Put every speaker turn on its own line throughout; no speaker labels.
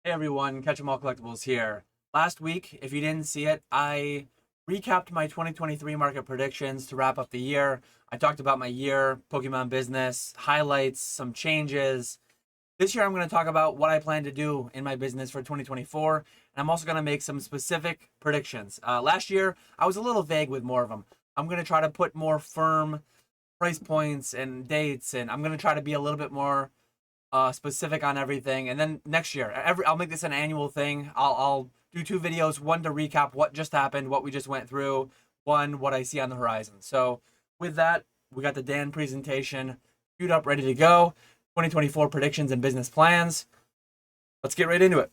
Hey everyone, Catch 'em All Collectibles here. Last week, if you didn't see it, I recapped my 2023 market predictions to wrap up the year. I talked about my year, Pokemon business, highlights, some changes. This year, I'm going to talk about what I plan to do in my business for 2024, and I'm also going to make some specific predictions. Last year, I was a little vague with more of them. I'm going to try to put more firm price points and dates, and I'm going to try to be a little bit more specific on everything. And then next year, I'll make this an annual thing. I'll do two videos, one to recap what just happened, what we just went through, one what I see on the horizon. So with that, we got the Dan presentation queued up, ready to go. 2024 predictions and business plans. Let's get right into it.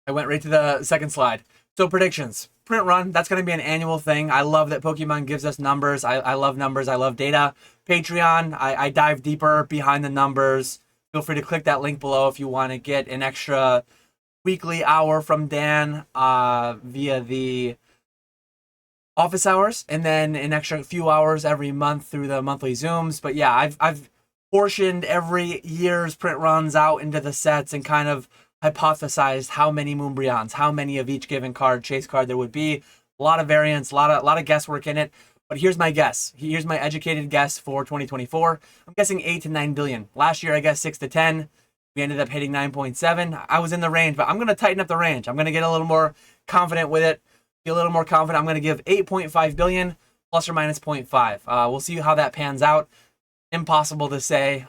I went right to the second slide. So predictions. Print run, that's going to be an annual thing. I love that Pokemon gives us numbers. I love numbers. I love data. Patreon, I dive deeper behind the numbers. Feel free to click that link below if you want to get an extra weekly hour from Dan via the office hours, and then an extra few hours every month through the monthly Zooms. But yeah, I've portioned every year's print runs out into the sets and kind of hypothesized how many Moonbreons, how many of each given card, chase card there would be. A lot of variance, a lot of guesswork in it. But here's my guess. Here's my educated guess for 2024. I'm guessing 8 to 9 billion. Last year, I guessed 6 to 10. We ended up hitting 9.7. I was in the range, but I'm going to tighten up the range. I'm going to get a little more confident with it. Be a little more confident. I'm going to give 8.5 billion plus or minus 0.5. We'll see how that pans out. Impossible to say.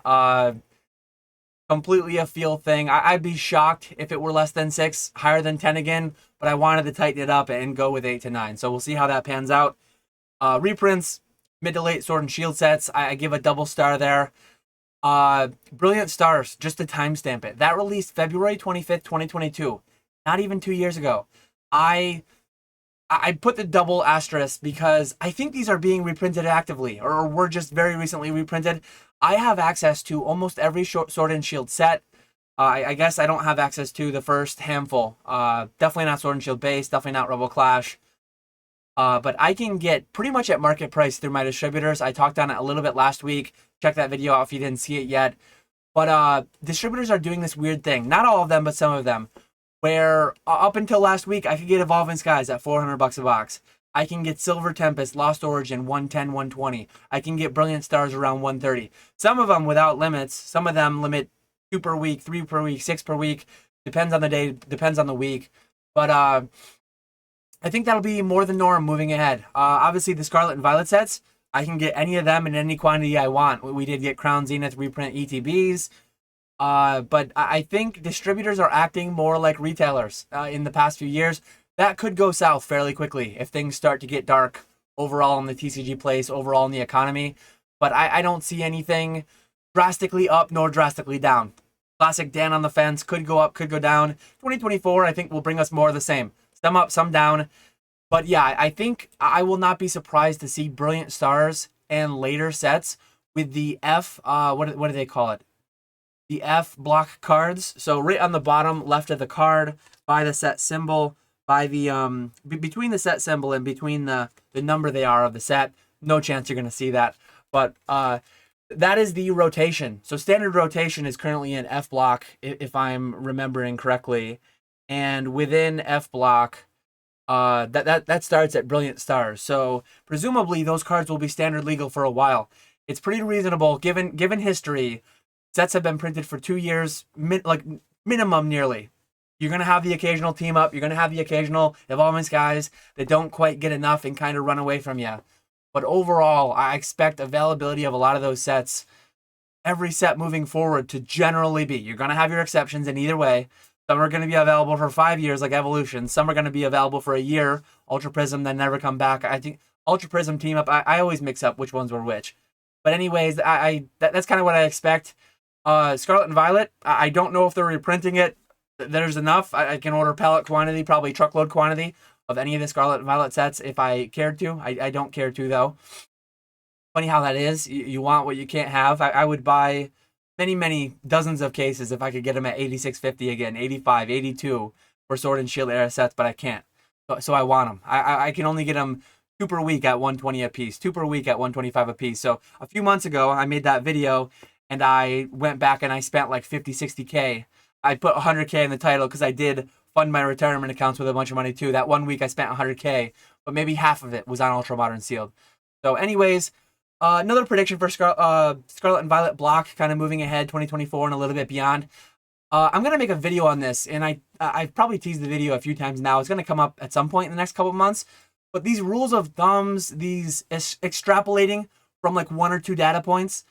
Completely a feel thing. I'd be shocked if it were less than 6, higher than 10 again, but I wanted to tighten it up and go with 8 to 9. So we'll see how that pans out. Reprints, mid to late Sword and Shield sets, I give a double star there. Brilliant Stars, just to timestamp it. That released February 25th, 2022. Not even 2 years ago. I put the double asterisk because I think these are being reprinted actively, or were just very recently reprinted. I have access to almost every Sword and Shield set. I guess I don't have access to the first handful. Definitely not Sword and Shield base, definitely not Rebel Clash. But I can get pretty much at market price through my distributors. I talked on it a little bit last week. Check that video out if you didn't see it yet. But distributors are doing this weird thing. Not all of them, but some of them. Where up until last week, I could get Evolving Skies at $400 a box. I can get Silver Tempest, Lost Origin, 110, 120. I can get Brilliant Stars around 130. Some of them without limits. Some of them limit 2 per week, 3 per week, 6 per week. Depends on the day, depends on the week. But I think that'll be more the norm moving ahead. Obviously, the Scarlet and Violet sets, I can get any of them in any quantity I want. We did get Crown Zenith reprint ETBs. But I think distributors are acting more like retailers in the past few years. That could go south fairly quickly if things start to get dark overall in the TCG place, overall in the economy. But I don't see anything drastically up nor drastically down. Classic Dan on the fence, could go up, could go down. 2024, I think, will bring us more of the same. Some up, some down. But yeah, I think I will not be surprised to see Brilliant Stars and later sets with the F, what do they call it? The F block cards. So right on the bottom left of the card, by the set symbol, by the between the set symbol and between the number they are of the set. No chance you're going to see that. But that is the rotation. So standard rotation is currently in F block, if I'm remembering correctly. And within F block, that starts at Brilliant Stars. So presumably those cards will be standard legal for a while. It's pretty reasonable given history. Sets have been printed for 2 years, minimum nearly. You're going to have the occasional team up. You're going to have the occasional Evolving Skies that don't quite get enough and kind of run away from you. But overall, I expect availability of a lot of those sets, every set moving forward, to generally be. You're going to have your exceptions in either way. Some are going to be available for 5 years, like Evolution. Some are going to be available for a year, Ultra Prism, then never come back. I think Ultra Prism team up, I always mix up which ones were which. But anyways, that's kind of what I expect. Scarlet and Violet, I don't know if they're reprinting it. There's enough. I can order pallet quantity, probably truckload quantity of any of the Scarlet and Violet sets if I cared to. I don't care to, though. Funny how that is. You want what you can't have. I would buy many dozens of cases if I could get them at 86.50 again, 85, 82 for Sword and Shield era sets, but I can't. So I want them. I can only get them 2 per week at 120 a piece, 2 per week at 125 a piece. So a few months ago, I made that video, and I went back and I spent like 50, 60K I put 100K in the title because I did fund my retirement accounts with a bunch of money too. That 1 week I spent 100K, but maybe half of it was on Ultra Modern Sealed. So anyways, another prediction for Scarlet and Violet block, kind of moving ahead 2024 and a little bit beyond. I'm going to make a video on this, and I've probably teased the video a few times now. It's going to come up at some point in the next couple of months. But these rules of thumbs, these extrapolating from like 1 or 2 data points,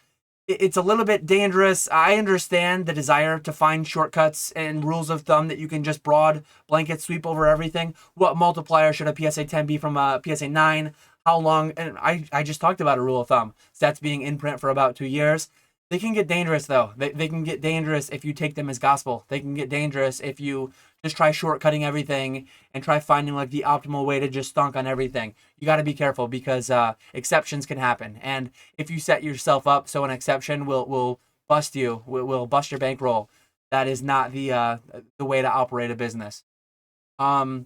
it's a little bit dangerous. I understand the desire to find shortcuts and rules of thumb that you can just broad blanket sweep over everything. What multiplier should a PSA 10 be from a PSA 9? How long? And I just talked about a rule of thumb. Stats being in print for about 2 years. They can get dangerous, though. They can get dangerous if you take them as gospel. They can get dangerous if you just try shortcutting everything and try finding like the optimal way to just stunk on everything. You got to be careful because exceptions can happen. And if you set yourself up so an exception will bust you, will bust your bankroll, that is not the way to operate a business. But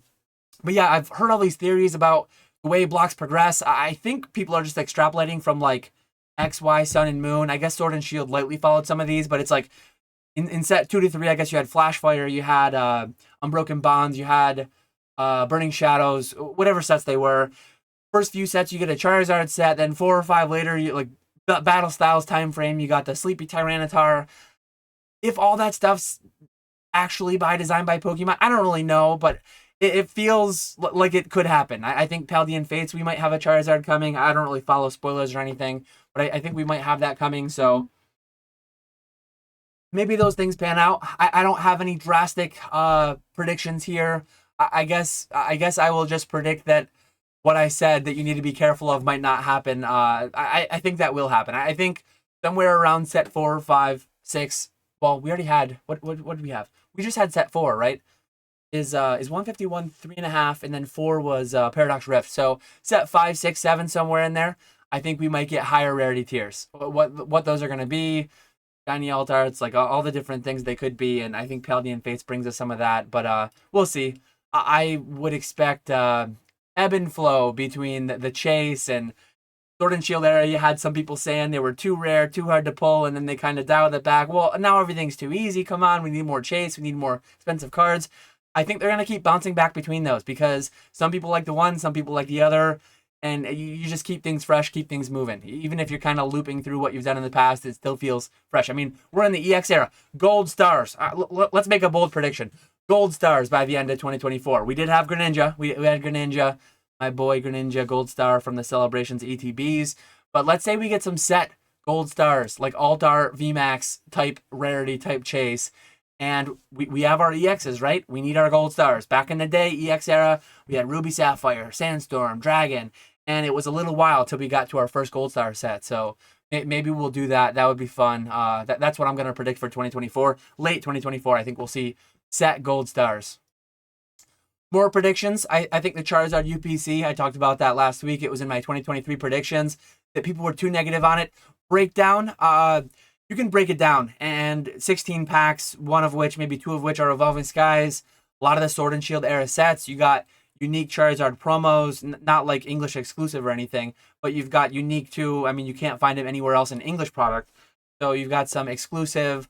yeah, I've heard all these theories about the way blocks progress. I think people are just extrapolating from like X, Y, Sun, and Moon. I guess Sword and Shield lightly followed some of these, but it's like in set 2 to 3, I guess you had Flashfire, you had Unbroken Bonds, you had Burning Shadows, whatever sets they were. First few sets, you get a Charizard set, then 4 or 5 later, you like Battle Styles time frame, you got the Sleepy Tyranitar. If all that stuff's actually by design by Pokemon, I don't really know, but it feels like it could happen. I think Paldean Fates, we might have a Charizard coming. I don't really follow spoilers or anything, but I think we might have that coming, so maybe those things pan out. I don't have any drastic predictions here. I guess I will just predict that what I said that you need to be careful of might not happen. I think that will happen. I think somewhere around set 4, 5, 6. Well, we already had what did we have? We just had set 4, right? Is 151 3.5, and then 4 was Paradox Rift. So set 5, 6, 7 somewhere in there. I think we might get higher rarity tiers. What those are going to be? Shiny Altarts, like all the different things they could be, and I think Paldean Fates brings us some of that. But we'll see. I would expect ebb and flow between the chase and Sword and Shield era. You had some people saying they were too rare, too hard to pull, and then they kind of dialed it back. Well, now everything's too easy. Come on, we need more chase. We need more expensive cards. I think they're going to keep bouncing back between those because some people like the one, some people like the other, and you just keep things fresh, keep things moving. Even if you're kind of looping through what you've done in the past, it still feels fresh. I mean, we're in the EX era. Gold stars. Let's make a bold prediction. Gold stars by the end of 2024. We did have Greninja. We had Greninja, my boy Greninja, gold star from the Celebrations ETBs. But let's say we get some set gold stars, like Altar VMAX type rarity type chase. And we have our EXs, right? We need our gold stars. Back in the day, EX era, we had Ruby Sapphire, Sandstorm, Dragon, and it was a little while till we got to our first gold star set. So maybe we'll do that. That would be fun. That's what I'm going to predict for 2024. Late 2024, I think we'll see set gold stars. More predictions. I think the Charizard UPC, I talked about that last week. It was in my 2023 predictions that people were too negative on it. Breakdown. You can break it down, and 16 packs, one of which, maybe 2 of which are Evolving Skies. A lot of the Sword and Shield era sets, you got unique Charizard promos, not like English exclusive or anything, but you've got unique too. I mean, you can't find them anywhere else in English product. So you've got some exclusive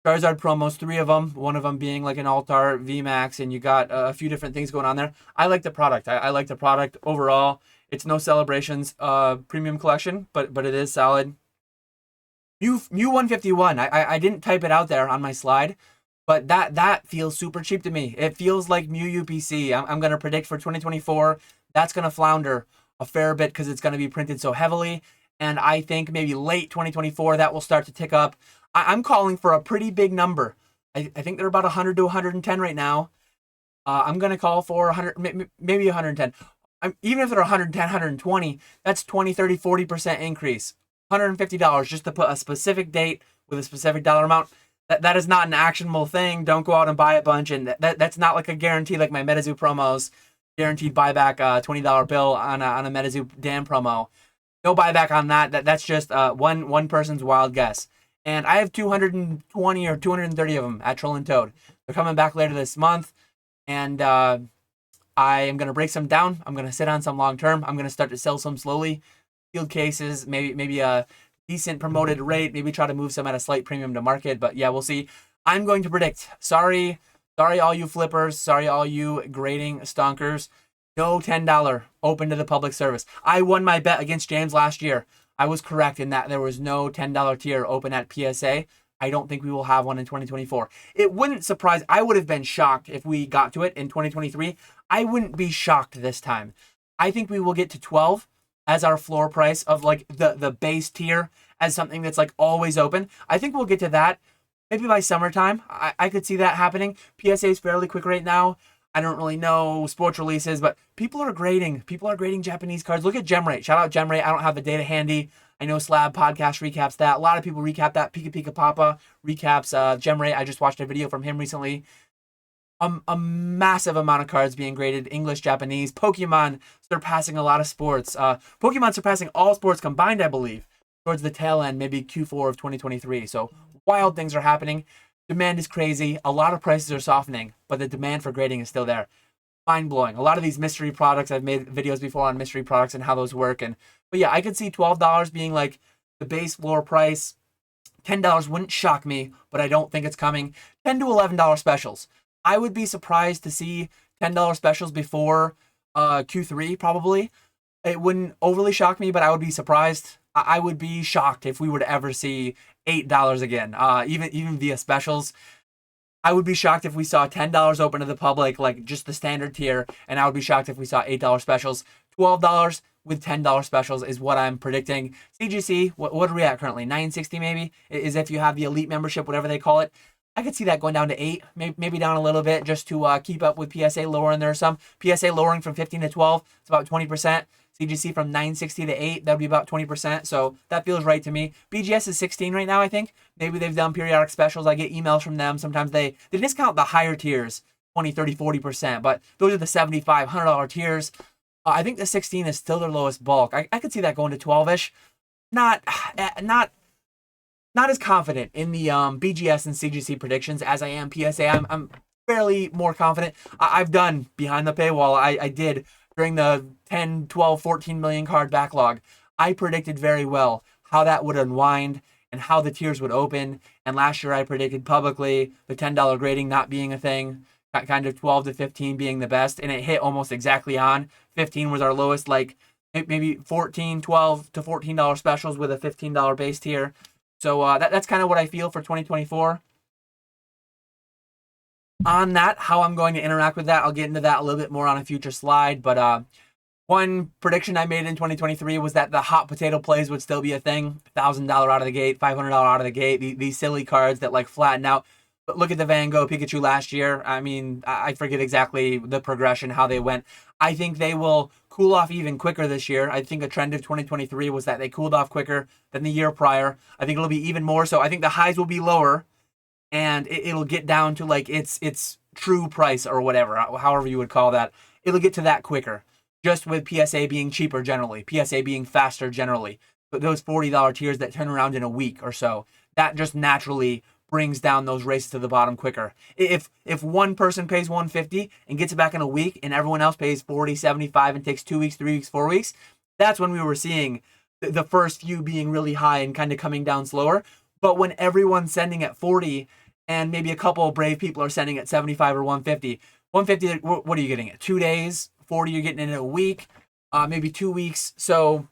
Charizard promos, 3 of them, one of them being like an Altar VMAX, and you got a few different things going on there. I like the product. I like the product overall. It's no Celebrations premium collection, but it is solid. Mew 151. I didn't type it out there on my slide, but that feels super cheap to me. It feels like Mew UPC. I'm going to predict for 2024, that's going to flounder a fair bit because it's going to be printed so heavily. And I think maybe late 2024, that will start to tick up. I'm calling for a pretty big number. I think they're about 100 to 110 right now. I'm going to call for 100, maybe 110. Even if they're 110, 120, that's 20, 30, 40% increase. $150 just to put a specific date with a specific dollar amount. That is not an actionable thing. Don't go out and buy a bunch, and that's not like a guarantee like my MetaZoo promos. Guaranteed buyback, $20 bill on a MetaZoo Dan promo. No buyback on that. That's just one person's wild guess. And I have 220 or 230 of them at Troll and Toad. They're coming back later this month, and I am going to break some down. I'm going to sit on some long term. I'm going to start to sell some slowly. Field cases, maybe a decent promoted rate, maybe try to move some at a slight premium to market, but yeah, we'll see. I'm going to predict. Sorry, all you flippers. Sorry, all you grading stonkers. No $10 open to the public service. I won my bet against James last year. I was correct in that there was no $10 tier open at PSA. I don't think we will have one in 2024. It wouldn't surprise. I would have been shocked if we got to it in 2023. I wouldn't be shocked this time. I think we will get to 12 as our floor price of like the base tier as something that's like always open. I think we'll get to that maybe by summertime. I could see that happening. PSA is fairly quick right now. I don't really know sports releases, but people are grading. People are grading Japanese cards. Look at Gemrate. Shout out Gemrate. I don't have the data handy. I know Slab Podcast recaps that. A lot of people recap that. Pika Pika Papa recaps Gemrate. I just watched a video from him recently. A massive amount of cards being graded. English, Japanese. Pokemon surpassing a lot of sports. Pokemon surpassing all sports combined, I believe, towards the tail end, maybe Q4 of 2023. So wild things are happening. Demand is crazy. A lot of prices are softening, but the demand for grading is still there. Mind-blowing. A lot of these mystery products, I've made videos before on mystery products and how those work. But yeah, I could see $12 being like the base floor price. $10 wouldn't shock me, but I don't think it's coming. $10 to $11 specials. I would be surprised to see $10 specials before Q3, probably. It wouldn't overly shock me, but I would be surprised. I would be shocked if we were to ever see $8 again, even via specials. I would be shocked if we saw $10 open to the public, like just the standard tier, and I would be shocked if we saw $8 specials. $12 with $10 specials is what I'm predicting. CGC, what are we at currently? $9.60 maybe? Is if you have the elite membership, whatever they call it. I could see that going down to $8, maybe down a little bit, just to keep up with PSA lowering. There are some PSA lowering from 15 to 12. It's about 20%. CGC from 960 to 8, that would be about 20%. So that feels right to me. BGS is 16 right now, I think. Maybe they've done periodic specials. I get emails from them. Sometimes they discount the higher tiers, 20, 30, 40%. But those are the $75, $100 tiers. I think the 16 is still their lowest bulk. I could see that going to 12-ish. Not as confident in the BGS and CGC predictions as I am PSA. I'm fairly more confident. I've done behind the paywall. I did during the 10, 12, 14 million card backlog. I predicted very well how that would unwind and how the tiers would open. And last year I predicted publicly the $10 grading not being a thing, kind of 12 to 15 being the best. And it hit almost exactly on. 15 was our lowest, like maybe 14, 12 to $14 specials with a $15 base tier. So that's kind of what I feel for 2024. On that, how I'm going to interact with that, I'll get into that a little bit more on a future slide. But one prediction I made in 2023 was that the hot potato plays would still be a thing. $1,000 out of the gate, $500 out of the gate. These silly cards that like flatten out. But look at the Van Gogh Pikachu last year. I mean, I forget exactly the progression, how they went. I think they will cool off even quicker this year. I think a trend of 2023 was that they cooled off quicker than the year prior. I think it'll be even more so. I think the highs will be lower, and it'll get down to like its true price or whatever, however you would call that. It'll get to that quicker, just with PSA being cheaper generally, PSA being faster generally. But those $40 tiers that turn around in a week or so, that just naturally brings down those races to the bottom quicker. If one person pays $150 and gets it back in a week and everyone else pays $40, $75 and takes 2 weeks, 3 weeks, 4 weeks, that's when we were seeing the first few being really high and kind of coming down slower. But when everyone's sending at 40 and maybe a couple of brave people are sending at 75 or 150, what are you getting at? 2 days? 40 you're getting in a week, maybe 2 weeks. So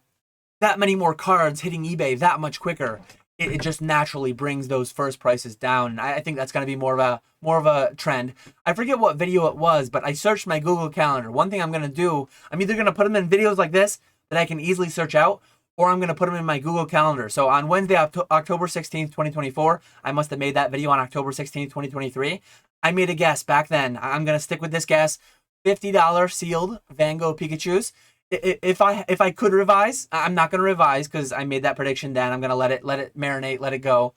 that many more cards hitting eBay that much quicker. It just naturally brings those first prices down. And I think that's going to be more of a trend. I forget what video it was, but I searched my Google Calendar. One thing I'm going to do, I'm either going to put them in videos like this that I can easily search out, or I'm going to put them in my Google Calendar. So on Wednesday, October 16th, 2024, I must have made that video on October 16th, 2023. I made a guess back then. I'm going to stick with this guess. $50 sealed Van Gogh Pikachus. If I could revise, I'm not going to revise because I made that prediction then. I'm going to let it marinate, let it go.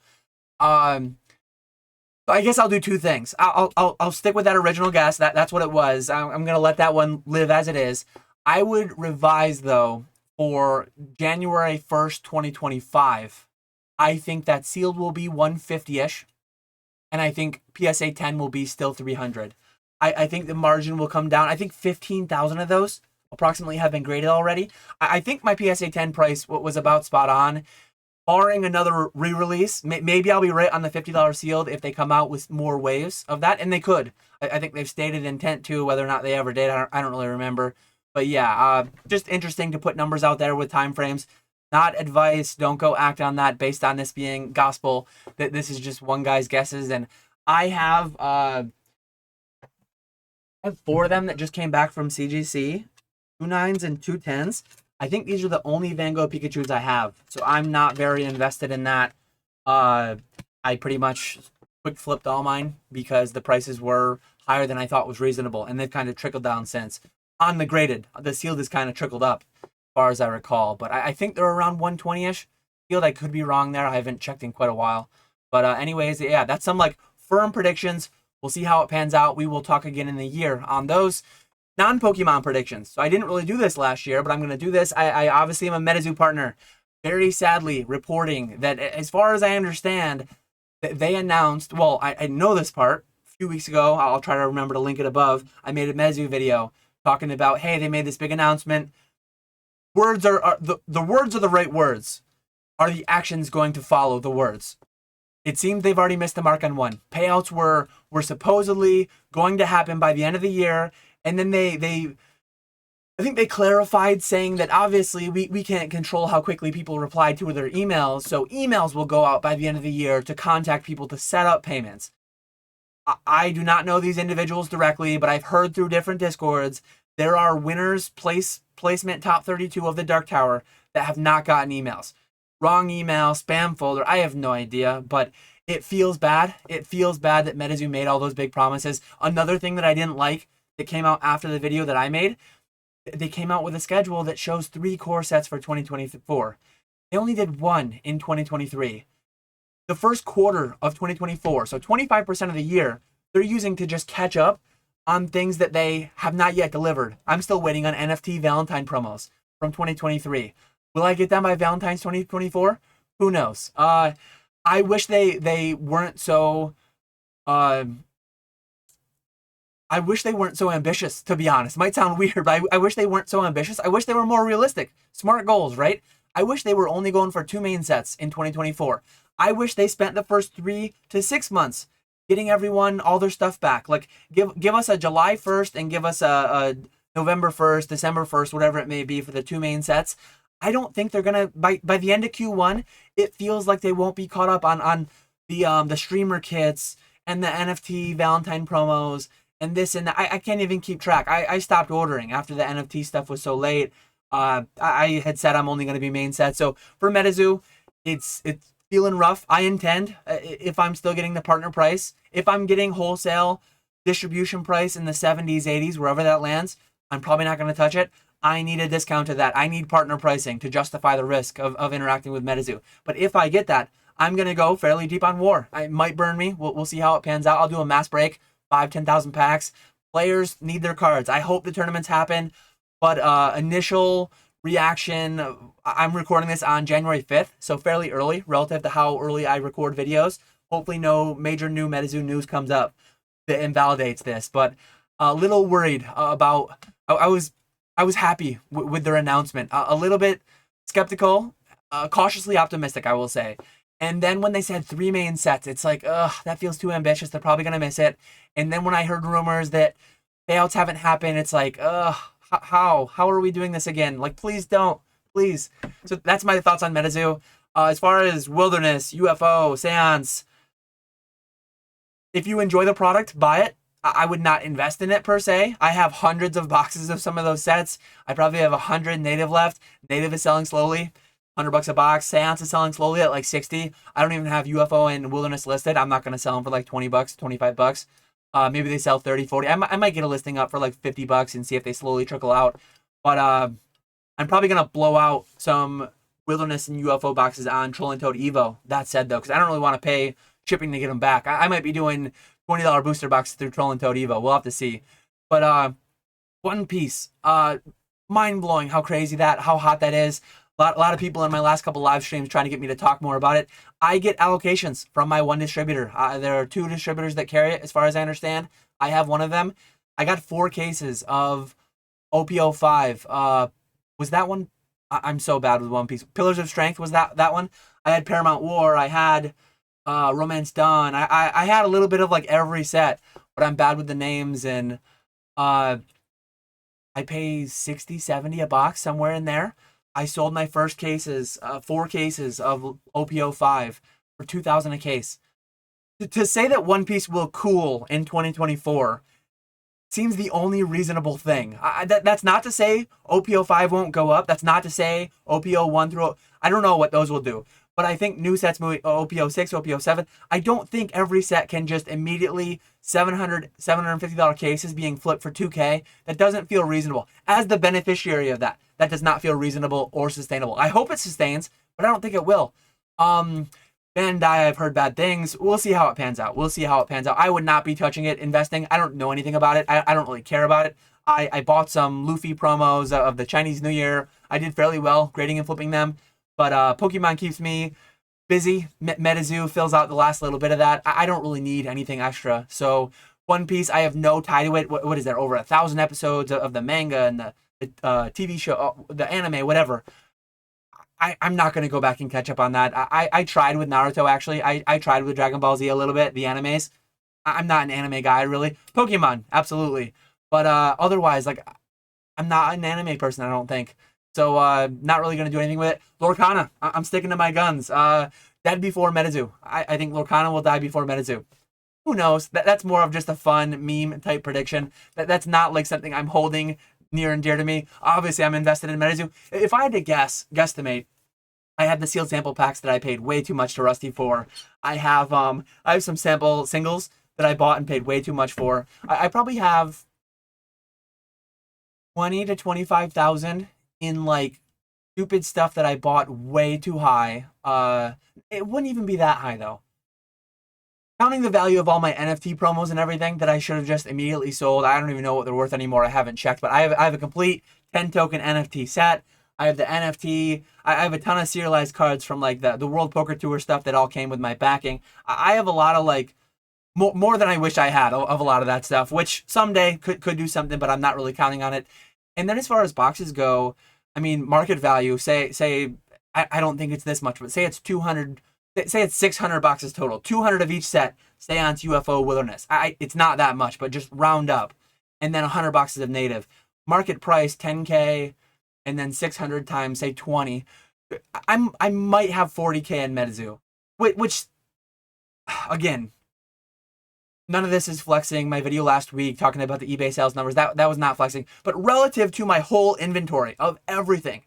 I guess I'll do two things. I'll stick with that original guess. That's what it was. I'm going to let that one live as it is. I would revise, though, for January 1st, 2025. I think that sealed will be 150-ish, and I think PSA 10 will be still 300. I think the margin will come down. I think 15,000 of those approximately have been graded already. I think my PSA 10 price was about spot on. barring another re-release, maybe I'll be right on the $50 sealed if they come out with more waves of that, and they could. I think they've stated intent to. Whether or not they ever did, I don't really remember. But yeah, just interesting to put numbers out there with time frames. Not advice. Don't go act on that based on this being gospel. That this is just one guy's guesses, and I have 4 of them that just came back from CGC, 2 9s and 2 10s. I think these are the only Van Gogh Pikachus I have, so I'm not very invested in that. I pretty much quick flipped all mine because the prices were higher than I thought was reasonable, and they've kind of trickled down since. On the graded, the sealed has kind of trickled up, as far as I recall, but I think they're around 120-ish. Sealed, I could be wrong there. I haven't checked in quite a while. But anyways, yeah, that's some like firm predictions. We'll see how it pans out. We will talk again in the year on those non-Pokemon predictions. So I didn't really do this last year, but I'm going to do this. I obviously am a MetaZoo partner. Very sadly reporting that, as far as I understand, that they announced, well, I know this part. A few weeks ago, I'll try to remember to link it above. I made a MetaZoo video talking about, hey, they made this big announcement. Words are the words are the right words. Are the actions going to follow the words? It seems they've already missed the mark on one. Payouts were supposedly going to happen by the end of the year, and then I think they clarified saying that obviously we can't control how quickly people reply to their emails, so emails will go out by the end of the year to contact people to set up payments. I do not know these individuals directly, but I've heard through different Discords there are winners placement top 32 of the Dark Tower that have not gotten emails. Wrong email, spam folder, I have no idea, but it feels bad. It feels bad that MetaZoo made all those big promises. Another thing that I didn't like that came out after the video that I made, they came out with a schedule that shows 3 core sets for 2024. They only did 1 in 2023. The first quarter of 2024, so 25% of the year, they're using to just catch up on things that they have not yet delivered. I'm still waiting on NFT Valentine promos from 2023. Will I get them by Valentine's 2024? Who knows? I wish they weren't so. I wish they weren't so ambitious, to be honest. Might sound weird, but I wish they weren't so ambitious. I wish they were more realistic. Smart goals, right? I wish they were only going for 2 main sets in 2024. I wish they spent the first 3 to 6 months getting everyone all their stuff back. Like, give us a July 1st and give us a November 1st, December 1st, whatever it may be for the 2 main sets. I don't think they're gonna by the end of Q1. It feels like they won't be caught up on the streamer kits and the NFT Valentine promos and this and that. I can't even keep track. I stopped ordering after the NFT stuff was so late. I had said I'm only gonna be main set. So for MetaZoo, it's feeling rough. I intend, if I'm still getting the partner price, if I'm getting wholesale distribution price in the 70s, 80s, wherever that lands, I'm probably not going to touch it. I need a discount to that. I need partner pricing to justify the risk of interacting with MetaZoo. But if I get that, I'm going to go fairly deep on war. It might burn me. We'll see how it pans out. I'll do a mass break, 10,000 packs. Players need their cards. I hope the tournaments happen, but initial reaction, I'm recording this on January 5th, so fairly early relative to how early I record videos. Hopefully no major new MetaZoo news comes up that invalidates this, but a little worried about, I was happy with their announcement, a little bit skeptical, cautiously optimistic, I will say. And then when they said 3 main sets, it's like, ugh, that feels too ambitious. They're probably going to miss it. And then when I heard rumors that payouts haven't happened, it's like, ugh, how are we doing this again? Like, please don't, please. So that's my thoughts on MetaZoo. As far as Wilderness, UFO, Seance, if you enjoy the product, buy it. I would not invest in it per se. I have hundreds of boxes of some of those sets. I probably have 100 native left. Native is selling slowly, $100 a box. Seance is selling slowly at like 60. I don't even have UFO and Wilderness listed. I'm not going to sell them for like $20, $25. Maybe they sell 30, 40. I might get a listing up for like $50 and see if they slowly trickle out. But I'm probably going to blow out some Wilderness and UFO boxes on Trolling Toad Evo. That said, though, because I don't really want to pay shipping to get them back. I might be doing $20 booster boxes through Trolling Toad Evo. We'll have to see. But One Piece, mind-blowing how crazy how hot that is. A lot of people in my last couple live streams trying to get me to talk more about it. I get allocations from my one distributor. There are 2 distributors that carry it, as far as I understand. I have one of them. I got 4 cases of OP05. Was that one? I'm so bad with One Piece. Pillars of Strength, was that one? I had Paramount War, I had Romance Dawn. I had a little bit of like every set, but I'm bad with the names, and I pay 60, 70 a box, somewhere in there. I sold my first cases, 4 cases of OPO5 for 2,000 a case. To say that One Piece will cool in 2024 seems the only reasonable thing. That's not to say OPO5 won't go up. That's not to say OPO1 through... I don't know what those will do. But I think new sets moving, OPO6, OPO7, I don't think every set can just immediately $750 cases being flipped for 2K. That doesn't feel reasonable. As the beneficiary of that, that does not feel reasonable or sustainable. I hope it sustains, but I don't think it will. Bandai, I've heard bad things. We'll see how it pans out. We'll see how it pans out. I would not be touching it, investing. I don't know anything about it. I don't really care about it. I bought some Luffy promos of the Chinese New Year. I did fairly well grading and flipping them. But Pokemon keeps me busy. MetaZoo fills out the last little bit of that. I don't really need anything extra. So One Piece, I have no tie to it. What is there? Over 1,000 episodes of the manga and the TV show, the anime, whatever. I'm not going to go back and catch up on that. I tried with Naruto, actually. I tried with Dragon Ball Z a little bit, the animes. I'm not an anime guy, really. Pokemon, absolutely. But otherwise, like, I'm not an anime person, I don't think. So, not really going to do anything with it. Lorcana, I'm sticking to my guns. Dead before MetaZoo. I think Lorcana will die before MetaZoo. Who knows? That's more of just a fun meme-type prediction. That's not, like, something I'm holding near and dear to me. Obviously, I'm invested in MetaZoo. If I had to guesstimate, I have the sealed sample packs that I paid way too much to Rusty for. I have some sample singles that I bought and paid way too much for. I probably have 20 to 25,000 in like stupid stuff that I bought way too high. It wouldn't even be that high though. Counting the value of all my NFT promos and everything that I should have just immediately sold. I don't even know what they're worth anymore. I haven't checked, but I have a complete 10 token NFT set. I have the NFT. I have a ton of serialized cards from like the World Poker Tour stuff that all came with my backing. I have a lot of like more than I wish I had of a lot of that stuff, which someday could do something, but I'm not really counting on it. And then as far as boxes go, I mean, market value, say I don't think it's this much, but say it's 200, say it's 600 boxes total. 200 of each set stay on UFO Wilderness. It's not that much, but just round up. And then 100 boxes of native. Market price, 10K, and then 600 times, say 20. I might have 40K in MetaZoo, which, again, none of this is flexing. My video last week talking about the eBay sales numbers, that was not flexing. But relative to my whole inventory of everything,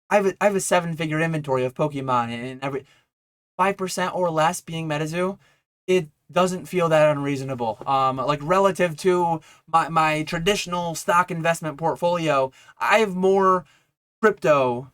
I have a 7-figure inventory of Pokemon, and every 5% or less being MetaZoo, it doesn't feel that unreasonable. Like relative to my traditional stock investment portfolio, I have more crypto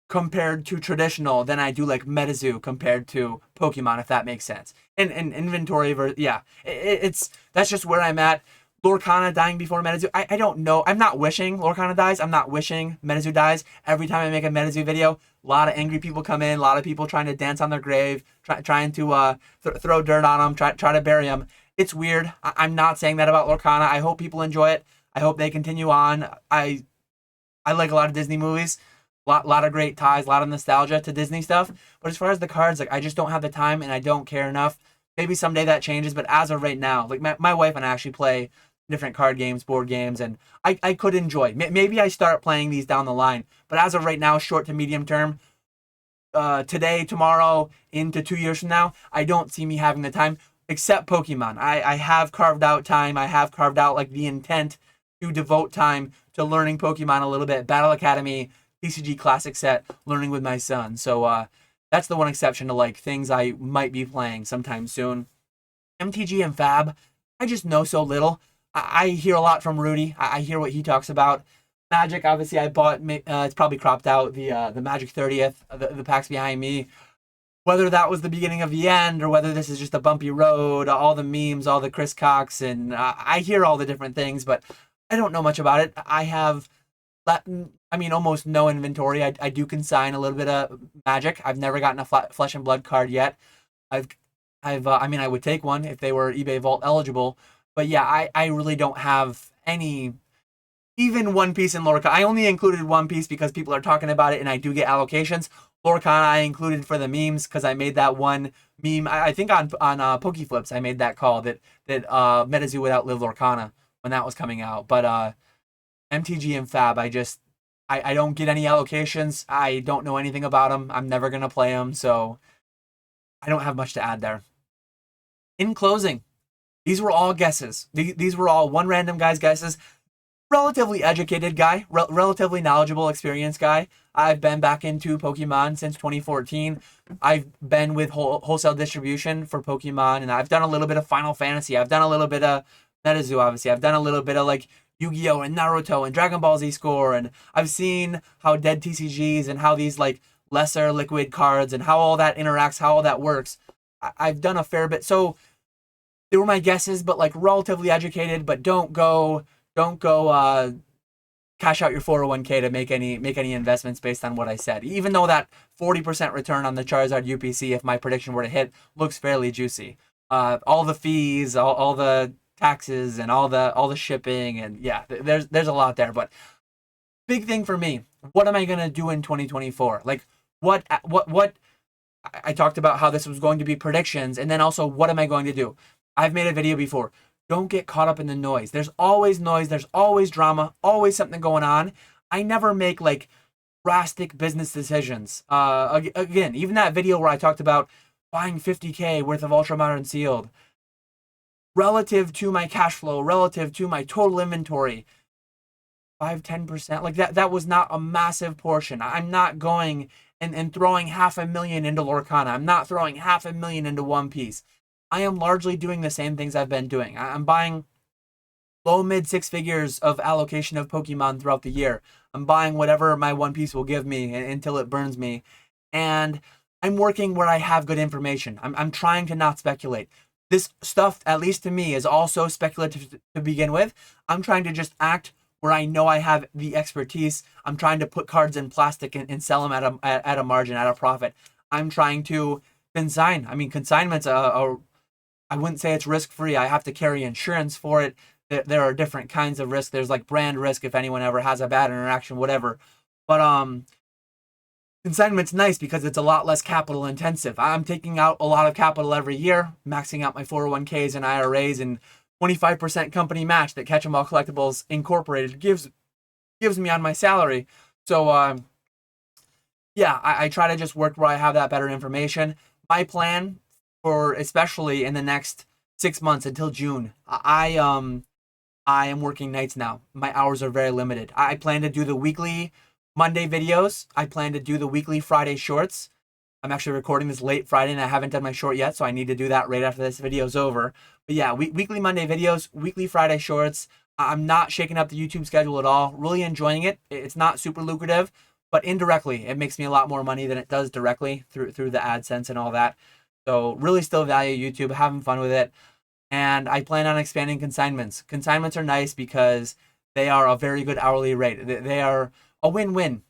compared to traditional than I do like MetaZoo compared to Pokemon, if that makes sense. And inventory, that's just where I'm at. Lorcana dying before MetaZoo, I don't know. I'm not wishing Lorcana dies. I'm not wishing MetaZoo dies. Every time I make a MetaZoo video, a lot of angry people come in, a lot of people trying to dance on their grave, trying to throw dirt on them, try to bury them. It's weird. I'm not saying that about Lorcana. I hope people enjoy it. I hope they continue on. I like a lot of Disney movies. Lot of great ties, a lot of nostalgia to Disney stuff. But as far as the cards, like I just don't have the time and I don't care enough. Maybe someday that changes, but as of right now, like my wife and I actually play different card games, board games, and I could enjoy. Maybe I start playing these down the line. But as of right now, short to medium term, today, tomorrow, into 2 years from now, I don't see me having the time, except Pokemon. I have carved out time. I have carved out like the intent to devote time to learning Pokemon a little bit. Battle Academy, TCG Classic set, learning with my son. So that's the one exception to like things I might be playing sometime soon. MTG and FAB, I just know so little. I hear a lot from Rudy. I hear what he talks about. Magic, obviously, I bought. It's probably cropped out the Magic 30th, the packs behind me. Whether that was the beginning of the end or whether this is just a bumpy road, all the memes, all the Chris Cox, and I hear all the different things, but I don't know much about it. I have, almost no inventory. I do consign a little bit of Magic. I've never gotten a Flesh and Blood card yet. I would take one if they were eBay Vault eligible. But yeah, I really don't have any, even One Piece in Lorca. I only included One Piece because people are talking about it and I do get allocations. Lorcana I included for the memes because I made that one meme. I think on PokeFlips I made that call that MetaZoo would outlive Lorcana when that was coming out. But MTG and FAB, I don't get any allocations. I don't know anything about them. I'm never gonna play them, so I don't have much to add there. In closing, these were all guesses. These were all one random guy's guesses. Relatively educated guy, relatively knowledgeable, experienced guy. I've been back into Pokemon since 2014. I've been with wholesale distribution for Pokemon, and I've done a little bit of Final Fantasy. I've done a little bit of MetaZoo, obviously. I've done a little bit of like Yu-Gi-Oh! And Naruto and Dragon Ball Z Score, and I've seen how dead TCGs and how these like lesser liquid cards and how all that interacts, how all that works. I've done a fair bit. So they were my guesses, but like relatively educated, but don't go cash out your 401k to make any investments based on what I said. Even though that 40% return on the Charizard UPC, if my prediction were to hit, looks fairly juicy. All the fees, all the taxes, and all the shipping, and yeah, there's a lot there. But big thing for me, what am I gonna do in 2024? Like what I talked about how this was going to be predictions, and then also what am I going to do? I've made a video before. Don't get caught up in the noise. There's always noise. There's always drama. Always something going on. I never make like drastic business decisions. Again, even that video where I talked about buying 50K worth of Ultra Modern Sealed, relative to my cash flow, relative to my total inventory, 5-10%. Like that was not a massive portion. I'm not going and throwing $500,000 into Lorcana. I'm not throwing $500,000 into One Piece. I am largely doing the same things I've been doing. I'm buying low mid six figures of allocation of Pokemon throughout the year. I'm buying whatever my One Piece will give me until it burns me. And I'm working where I have good information. I'm trying to not speculate. This stuff, at least to me, is also speculative to begin with. I'm trying to just act where I know I have the expertise. I'm trying to put cards in plastic and sell them at a margin, at a profit. I'm trying to consign. I mean, consignment's I wouldn't say it's risk-free. I have to carry insurance for it. There are different kinds of risk. There's like brand risk if anyone ever has a bad interaction, whatever. But consignment's nice because it's a lot less capital intensive. I'm taking out a lot of capital every year, maxing out my 401ks and IRAs, and 25% company match that Catch 'em All Collectibles Incorporated gives me on my salary. So yeah, I try to just work where I have that better information. My plan for especially in the next 6 months until June, I am working nights now. My hours are very limited. I plan to do the weekly Monday videos. I plan to do the weekly Friday shorts. I'm actually recording this late Friday and I haven't done my short yet, so I need to do that right after this video is over. But yeah, weekly Monday videos, weekly Friday shorts. I'm not shaking up the YouTube schedule at all. Really enjoying it. It's not super lucrative, but indirectly, it makes me a lot more money than it does directly through the AdSense and all that. So really still value YouTube, having fun with it. And I plan on expanding consignments. Consignments are nice because they are a very good hourly rate. They are a win-win.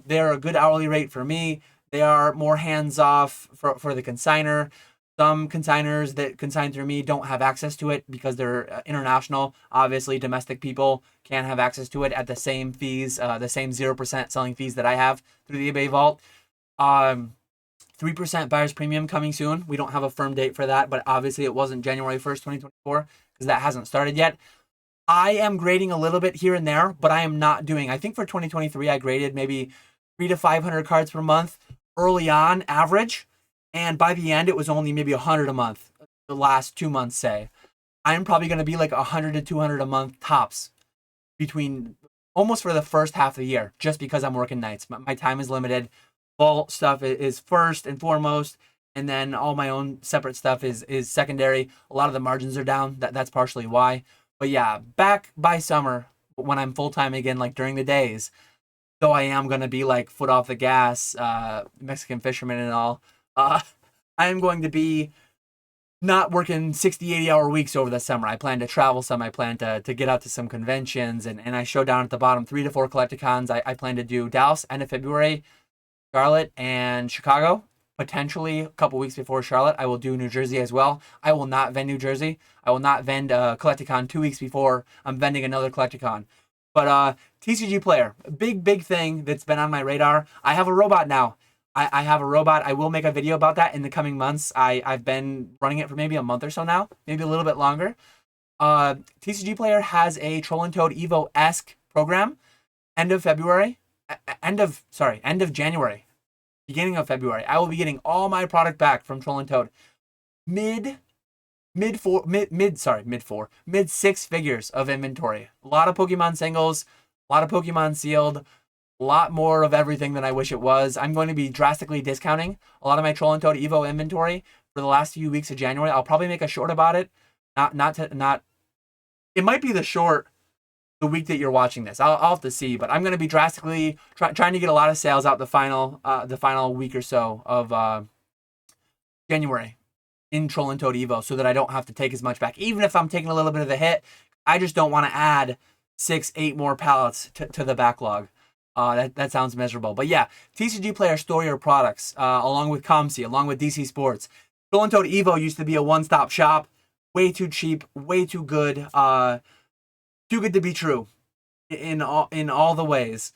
They're a good hourly rate for me. They are more hands-off for the consigner. Some consigners that consign through me don't have access to it because they're international. Obviously, domestic people can't have access to it at the same fees, the same 0% selling fees that I have through the eBay vault. 3% buyer's premium coming soon. We don't have a firm date for that, but obviously it wasn't January 1st, 2024, because that hasn't started yet. I am grading a little bit here and there, but I am not doing. I think for 2023, I graded maybe 300 to 500 cards per month early on, average. And by the end, it was only maybe 100 a month, the last 2 months, say. I'm probably going to be like 100 to 200 a month tops between almost for the first half of the year, just because I'm working nights. My time is limited. Vault stuff is first and foremost, and then all my own separate stuff is secondary. A lot of the margins are down. That's partially why. But yeah, back by summer, when I'm full-time again, like during the days, though I am going to be like foot off the gas, Mexican fisherman and all, I am going to be not working 60, 80-hour weeks over the summer. I plan to travel some. I plan to get out to some conventions, and I show down at the bottom 3 to 4 Collecticons. I plan to do Dallas, end of February, Charlotte, and Chicago. Potentially a couple weeks before Charlotte, I will do New Jersey as well. I will not vend New Jersey. I will not vend Collecticon 2 weeks before I'm vending another Collecticon. But TCG player, big thing that's been on my radar. I have a robot now. I have a robot. I will make a video about that in the coming months. I've been running it for maybe a month or so now, maybe a little bit longer. TCG Player has a Troll and Toad Evo-esque program. End of January, beginning of February. I will be getting all my product back from Troll and Toad. Mid six figures of inventory. A lot of Pokemon singles, a lot of Pokemon sealed, a lot more of everything than I wish it was. I'm going to be drastically discounting a lot of my Troll and Toad Evo inventory for the last few weeks of January. I'll probably make a short about it. Not. It might be the short the week that you're watching this. I'll have to see, but I'm going to be drastically trying to get a lot of sales out the final week or so of January in Troll and Toad Evo, so that I don't have to take as much back. Even if I'm taking a little bit of a hit, I just don't want to add 6-8 more pallets to the backlog. That sounds miserable. But yeah, TCG Player store your products, along with ComC, along with DC Sports. Troll and Toad Evo used to be a one-stop shop. Way too cheap, way too good. Too good to be true in all the ways.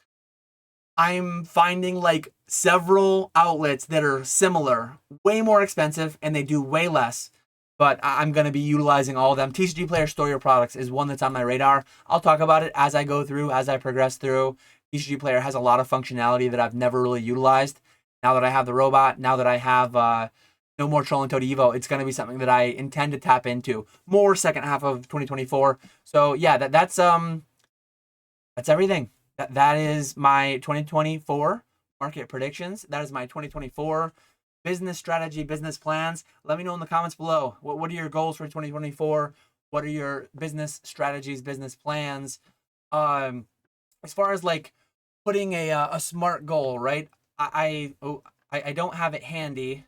I'm finding like several outlets that are similar, way more expensive, and they do way less. But I'm going to be utilizing all of them. TCG Player Store Your Products is one that's on my radar. I'll talk about it as I go through, as I progress through. TCG Player has a lot of functionality that I've never really utilized. Now that I have the robot, now that I have no more Troll and Toad Evo, it's going to be something that I intend to tap into more second half of 2024. So yeah, that's everything. That is my 2024 market predictions. That is my 2024 business strategy, business plans. Let me know in the comments below. What are your goals for 2024? What are your business strategies, business plans? As far as like putting a smart goal, right? I don't have it handy.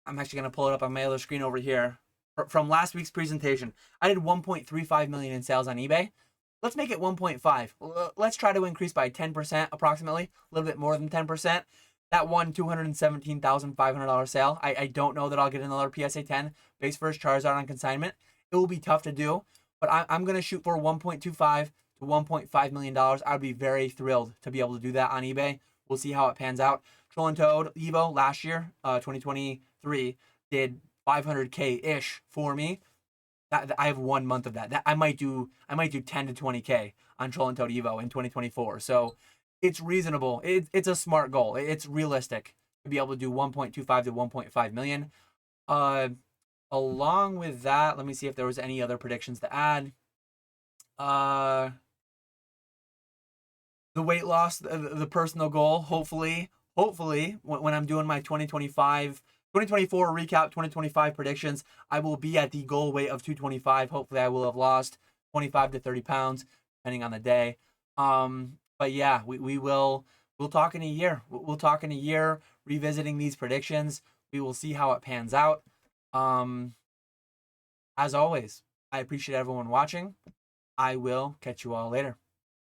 I'm actually going to pull it up on my other screen over here. From last week's presentation, I did 1.35 million in sales on eBay. Let's make it 1.5. Let's try to increase by 10% approximately, a little bit more than 10%. That one $217,500 sale. I don't know that I'll get another PSA 10 base first Charizard on consignment. It will be tough to do, but I'm going to shoot for 1.25 to $1.5 million. I'd be very thrilled to be able to do that on eBay. We'll see how it pans out. Troll and Toad Evo last year, 2023, did 500K-ish for me. I have 1 month of that. I might do 10 to 20K on Troll and Toad Evo in 2024. So it's reasonable. It's a smart goal. It's realistic to be able to do 1.25 to 1.5 million. Along with that, let me see if there was any other predictions to add. The weight loss, the personal goal, hopefully when I'm doing my 2024 recap, 2025 predictions, I will be at the goal weight of 225. Hopefully I will have lost 25 to 30 pounds, depending on the day. But yeah, we'll talk in a year. We'll talk in a year, revisiting these predictions. We will see how it pans out. As always, I appreciate everyone watching. I will catch you all later.